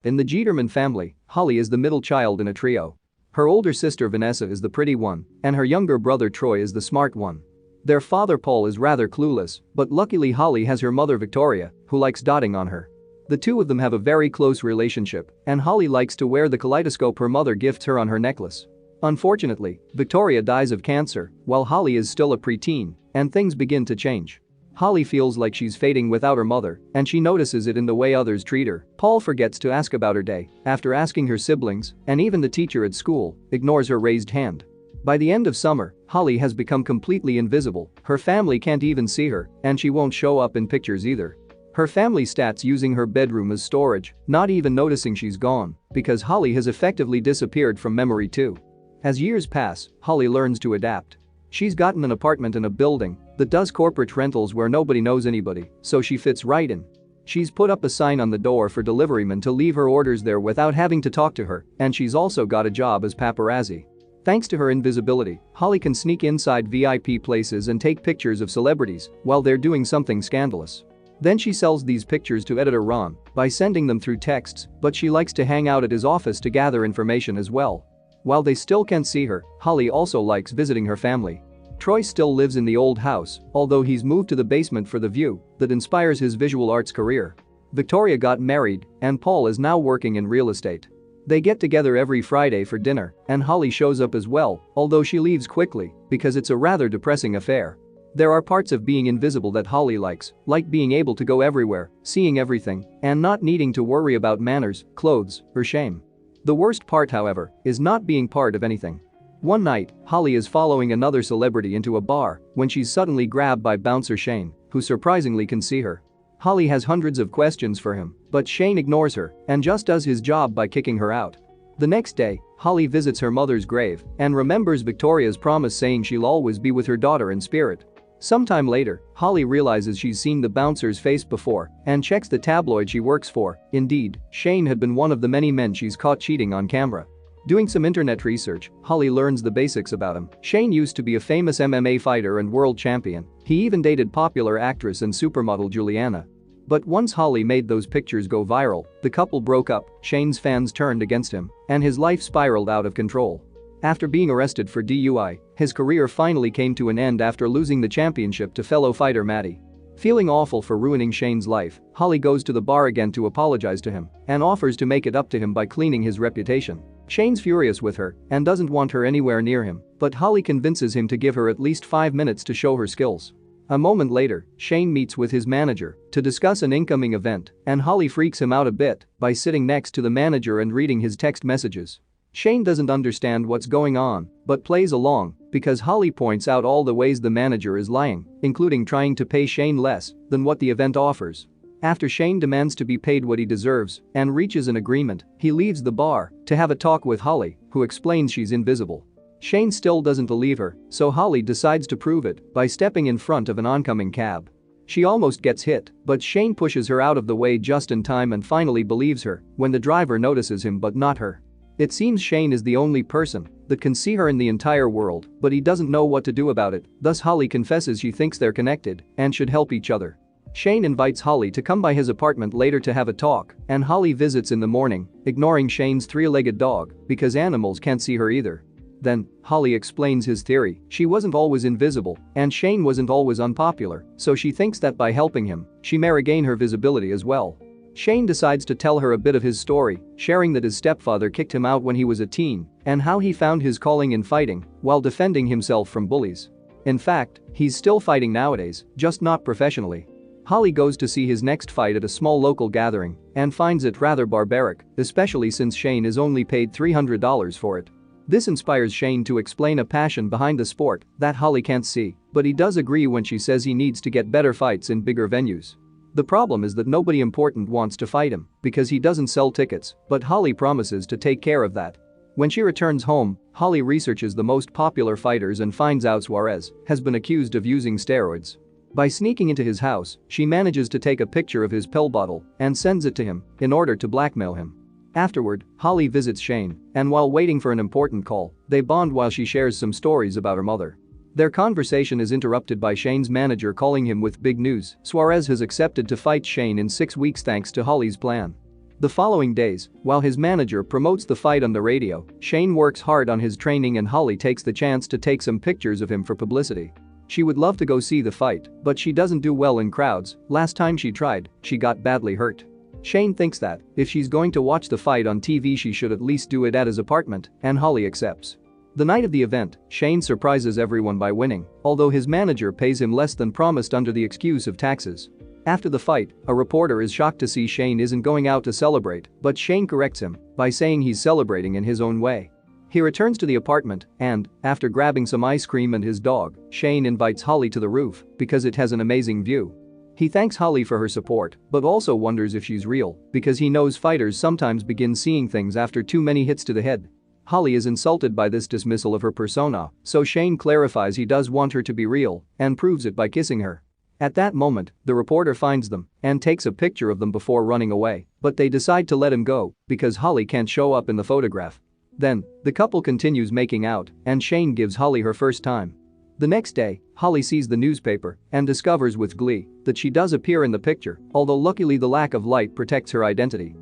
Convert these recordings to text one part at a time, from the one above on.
In the Jeterman family, Holly is the middle child in a trio. Her older sister Vanessa is the pretty one, and her younger brother Troy is the smart one. Their father Paul is rather clueless, but luckily Holly has her mother Victoria, who likes dotting on her. The two of them have a very close relationship, and Holly likes to wear the kaleidoscope her mother gifts her on her necklace. Unfortunately, Victoria dies of cancer, while Holly is still a preteen, and things begin to change. Holly feels like she's fading without her mother, and she notices it in the way others treat her. Paul forgets to ask about her day after asking her siblings, and even the teacher at school ignores her raised hand. By the end of summer, Holly has become completely invisible, her family can't even see her, and she won't show up in pictures either. Her family stats using her bedroom as storage, not even noticing she's gone, because Holly has effectively disappeared from memory too. As years pass, Holly learns to adapt. She's gotten an apartment in a building that does corporate rentals where nobody knows anybody, so she fits right in. She's put up a sign on the door for deliverymen to leave her orders there without having to talk to her, and she's also got a job as paparazzi. Thanks to her invisibility, Holly can sneak inside VIP places and take pictures of celebrities while they're doing something scandalous. Then she sells these pictures to editor Ron by sending them through texts, but she likes to hang out at his office to gather information as well. While they still can't see her, Holly also likes visiting her family. Troy still lives in the old house, although he's moved to the basement for the view that inspires his visual arts career. Victoria got married, and Paul is now working in real estate. They get together every Friday for dinner, and Holly shows up as well, although she leaves quickly because it's a rather depressing affair. There are parts of being invisible that Holly likes, like being able to go everywhere, seeing everything, and not needing to worry about manners, clothes, or shame. The worst part, however, is not being part of anything. One night, Holly is following another celebrity into a bar when she's suddenly grabbed by bouncer Shane, who surprisingly can see her. Holly has hundreds of questions for him, but Shane ignores her and just does his job by kicking her out. The next day, Holly visits her mother's grave and remembers Victoria's promise saying she'll always be with her daughter in spirit. Sometime later, Holly realizes she's seen the bouncer's face before and checks the tabloid she works for. Indeed, Shane had been one of the many men she's caught cheating on camera. Doing some internet research, Holly learns the basics about him. Shane used to be a famous MMA fighter and world champion. He even dated popular actress and supermodel Juliana. But once Holly made those pictures go viral, the couple broke up, Shane's fans turned against him, and his life spiraled out of control. After being arrested for DUI, his career finally came to an end after losing the championship to fellow fighter Maddie. Feeling awful for ruining Shane's life, Holly goes to the bar again to apologize to him and offers to make it up to him by cleaning his reputation. Shane's furious with her and doesn't want her anywhere near him, but Holly convinces him to give her at least 5 minutes to show her skills. A moment later, Shane meets with his manager to discuss an incoming event, and Holly freaks him out a bit by sitting next to the manager and reading his text messages. Shane doesn't understand what's going on, but plays along because Holly points out all the ways the manager is lying, including trying to pay Shane less than what the event offers. After Shane demands to be paid what he deserves and reaches an agreement, he leaves the bar to have a talk with Holly, who explains she's invisible. Shane still doesn't believe her, so Holly decides to prove it by stepping in front of an oncoming cab. She almost gets hit, but Shane pushes her out of the way just in time and finally believes her when the driver notices him but not her. It seems Shane is the only person that can see her in the entire world, but he doesn't know what to do about it, thus Holly confesses she thinks they're connected and should help each other. Shane invites Holly to come by his apartment later to have a talk, and Holly visits in the morning, ignoring Shane's three-legged dog because animals can't see her either. Then, Holly explains his theory: she wasn't always invisible, and Shane wasn't always unpopular, so she thinks that by helping him, she may regain her visibility as well. Shane decides to tell her a bit of his story, sharing that his stepfather kicked him out when he was a teen and how he found his calling in fighting while defending himself from bullies. In fact, he's still fighting nowadays, just not professionally. Holly goes to see his next fight at a small local gathering and finds it rather barbaric, especially since Shane is only paid $300 for it. This inspires Shane to explain a passion behind the sport that Holly can't see, but he does agree when she says he needs to get better fights in bigger venues. The problem is that nobody important wants to fight him because he doesn't sell tickets, but Holly promises to take care of that. When she returns home, Holly researches the most popular fighters and finds out Suarez has been accused of using steroids. By sneaking into his house, she manages to take a picture of his pill bottle and sends it to him in order to blackmail him. Afterward, Holly visits Shane, and while waiting for an important call, they bond while she shares some stories about her mother. Their conversation is interrupted by Shane's manager calling him with big news: Suarez has accepted to fight Shane in 6 weeks thanks to Holly's plan. The following days, while his manager promotes the fight on the radio, Shane works hard on his training and Holly takes the chance to take some pictures of him for publicity. She would love to go see the fight, but she doesn't do well in crowds. Last time she tried, she got badly hurt. Shane thinks that, if she's going to watch the fight on TV, she should at least do it at his apartment, and Holly accepts. The night of the event, Shane surprises everyone by winning, although his manager pays him less than promised under the excuse of taxes. After the fight, a reporter is shocked to see Shane isn't going out to celebrate, but Shane corrects him by saying he's celebrating in his own way. He returns to the apartment and, after grabbing some ice cream and his dog, Shane invites Holly to the roof because it has an amazing view. He thanks Holly for her support, but also wonders if she's real because he knows fighters sometimes begin seeing things after too many hits to the head. Holly is insulted by this dismissal of her persona, so Shane clarifies he does want her to be real and proves it by kissing her. At that moment, the reporter finds them and takes a picture of them before running away, but they decide to let him go because Holly can't show up in the photograph. Then, the couple continues making out and Shane gives Holly her first time. The next day, Holly sees the newspaper and discovers with glee that she does appear in the picture, although luckily the lack of light protects her identity.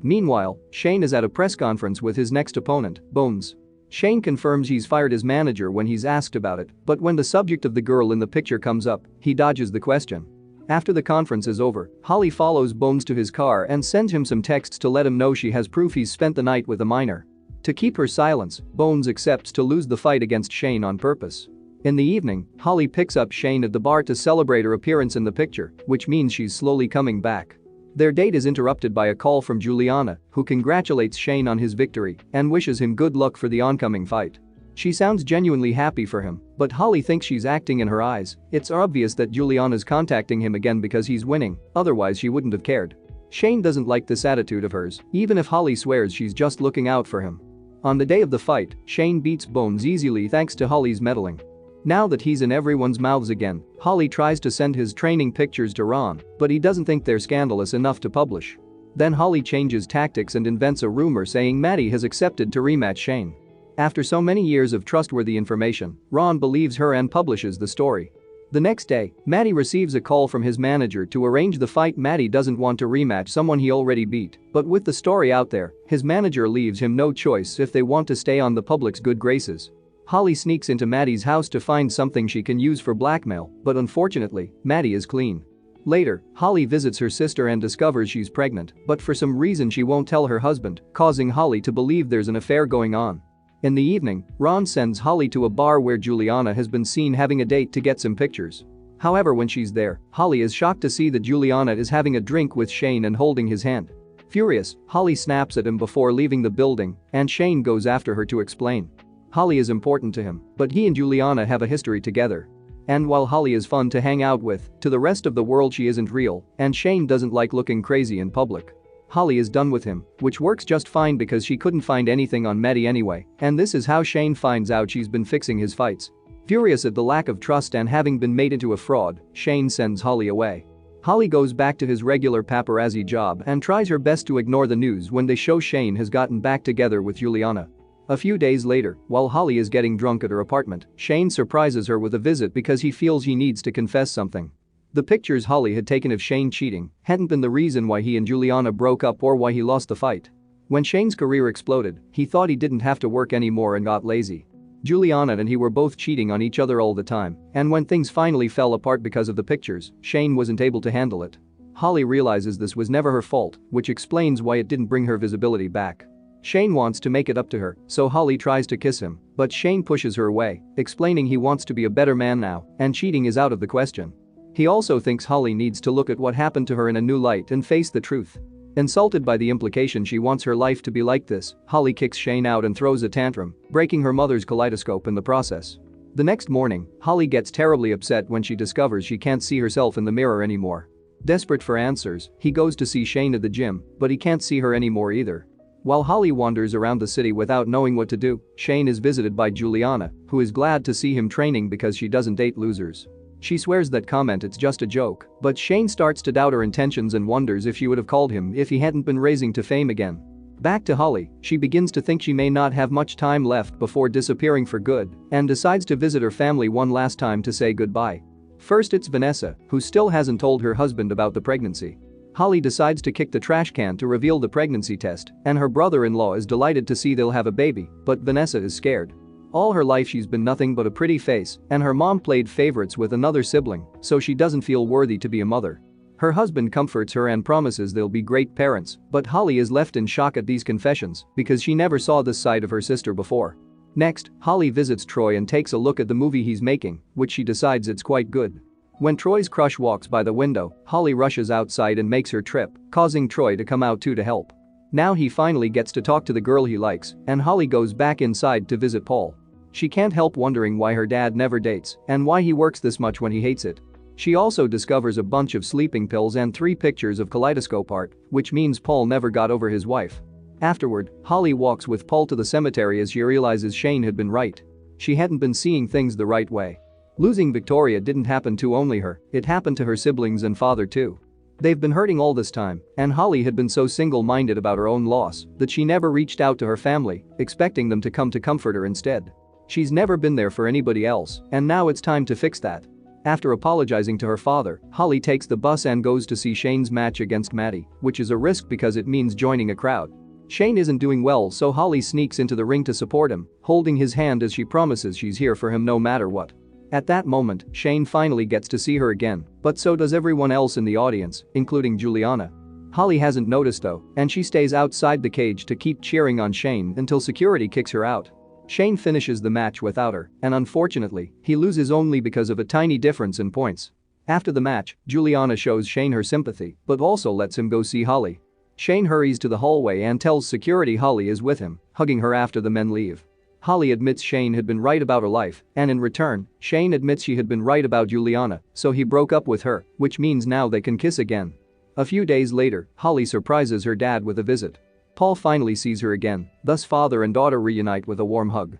Meanwhile, Shane is at a press conference with his next opponent, Bones. Shane confirms he's fired his manager when he's asked about it, but when the subject of the girl in the picture comes up, he dodges the question. After the conference is over, Holly follows Bones to his car and sends him some texts to let him know she has proof he's spent the night with a minor. To keep her silence, Bones accepts to lose the fight against Shane on purpose. In the evening, Holly picks up Shane at the bar to celebrate her appearance in the picture, which means she's slowly coming back. Their date is interrupted by a call from Juliana, who congratulates Shane on his victory and wishes him good luck for the oncoming fight. She sounds genuinely happy for him, but Holly thinks she's acting in her eyes. It's obvious that Juliana's contacting him again because he's winning, otherwise she wouldn't have cared. Shane doesn't like this attitude of hers, even if Holly swears she's just looking out for him. On the day of the fight, Shane beats Bones easily thanks to Holly's meddling. Now that he's in everyone's mouths again, Holly tries to send his training pictures to Ron, but he doesn't think they're scandalous enough to publish. Then Holly changes tactics and invents a rumor saying Maddie has accepted to rematch Shane. After so many years of trustworthy information, Ron believes her and publishes the story. The next day, Maddie receives a call from his manager to arrange the fight. Maddie doesn't want to rematch someone he already beat, but with the story out there, his manager leaves him no choice if they want to stay on the public's good graces. Holly sneaks into Maddie's house to find something she can use for blackmail, but unfortunately, Maddie is clean. Later, Holly visits her sister and discovers she's pregnant, but for some reason she won't tell her husband, causing Holly to believe there's an affair going on. In the evening, Ron sends Holly to a bar where Juliana has been seen having a date to get some pictures. However, when she's there, Holly is shocked to see that Juliana is having a drink with Shane and holding his hand. Furious, Holly snaps at him before leaving the building, and Shane goes after her to explain. Holly is important to him, but he and Juliana have a history together. And while Holly is fun to hang out with, to the rest of the world she isn't real, and Shane doesn't like looking crazy in public. Holly is done with him, which works just fine because she couldn't find anything on Maddie anyway, and this is how Shane finds out she's been fixing his fights. Furious at the lack of trust and having been made into a fraud, Shane sends Holly away. Holly goes back to his regular paparazzi job and tries her best to ignore the news when they show Shane has gotten back together with Juliana. A few days later, while Holly is getting drunk at her apartment, Shane surprises her with a visit because he feels he needs to confess something. The pictures Holly had taken of Shane cheating hadn't been the reason why he and Juliana broke up or why he lost the fight. When Shane's career exploded, he thought he didn't have to work anymore and got lazy. Juliana and he were both cheating on each other all the time, and when things finally fell apart because of the pictures, Shane wasn't able to handle it. Holly realizes this was never her fault, which explains why it didn't bring her visibility back. Shane wants to make it up to her, so Holly tries to kiss him, but Shane pushes her away, explaining he wants to be a better man now, and cheating is out of the question. He also thinks Holly needs to look at what happened to her in a new light and face the truth. Insulted by the implication she wants her life to be like this, Holly kicks Shane out and throws a tantrum, breaking her mother's kaleidoscope in the process. The next morning, Holly gets terribly upset when she discovers she can't see herself in the mirror anymore. Desperate for answers, he goes to see Shane at the gym, but he can't see her anymore either. While Holly wanders around the city without knowing what to do, Shane is visited by Juliana, who is glad to see him training because she doesn't date losers. She swears that comment it's just a joke, but Shane starts to doubt her intentions and wonders if she would have called him if he hadn't been raising to fame again. Back to Holly, she begins to think she may not have much time left before disappearing for good and decides to visit her family one last time to say goodbye. First it's Vanessa, who still hasn't told her husband about the pregnancy. Holly decides to kick the trash can to reveal the pregnancy test, and her brother-in-law is delighted to see they'll have a baby, but Vanessa is scared. All her life she's been nothing but a pretty face, and her mom played favorites with another sibling, so she doesn't feel worthy to be a mother. Her husband comforts her and promises they'll be great parents, but Holly is left in shock at these confessions because she never saw this side of her sister before. Next, Holly visits Troy and takes a look at the movie he's making, which she decides it's quite good. When Troy's crush walks by the window, Holly rushes outside and makes her trip, causing Troy to come out too to help. Now he finally gets to talk to the girl he likes, and Holly goes back inside to visit Paul. She can't help wondering why her dad never dates and why he works this much when he hates it. She also discovers a bunch of sleeping pills and 3 pictures of kaleidoscope art, which means Paul never got over his wife. Afterward, Holly walks with Paul to the cemetery as she realizes Shane had been right. She hadn't been seeing things the right way. Losing Victoria didn't happen to only her, it happened to her siblings and father too. They've been hurting all this time, and Holly had been so single-minded about her own loss that she never reached out to her family, expecting them to come to comfort her instead. She's never been there for anybody else, and now it's time to fix that. After apologizing to her father, Holly takes the bus and goes to see Shane's match against Maddie, which is a risk because it means joining a crowd. Shane isn't doing well, so Holly sneaks into the ring to support him, holding his hand as she promises she's here for him no matter what. At that moment, Shane finally gets to see her again, but so does everyone else in the audience, including Juliana. Holly hasn't noticed though, and she stays outside the cage to keep cheering on Shane until security kicks her out. Shane finishes the match without her, and unfortunately, he loses only because of a tiny difference in points. After the match, Juliana shows Shane her sympathy, but also lets him go see Holly. Shane hurries to the hallway and tells security Holly is with him, hugging her after the men leave. Holly admits Shane had been right about her life, and in return, Shane admits she had been right about Juliana, so he broke up with her, which means now they can kiss again. A few days later, Holly surprises her dad with a visit. Paul finally sees her again, thus father and daughter reunite with a warm hug.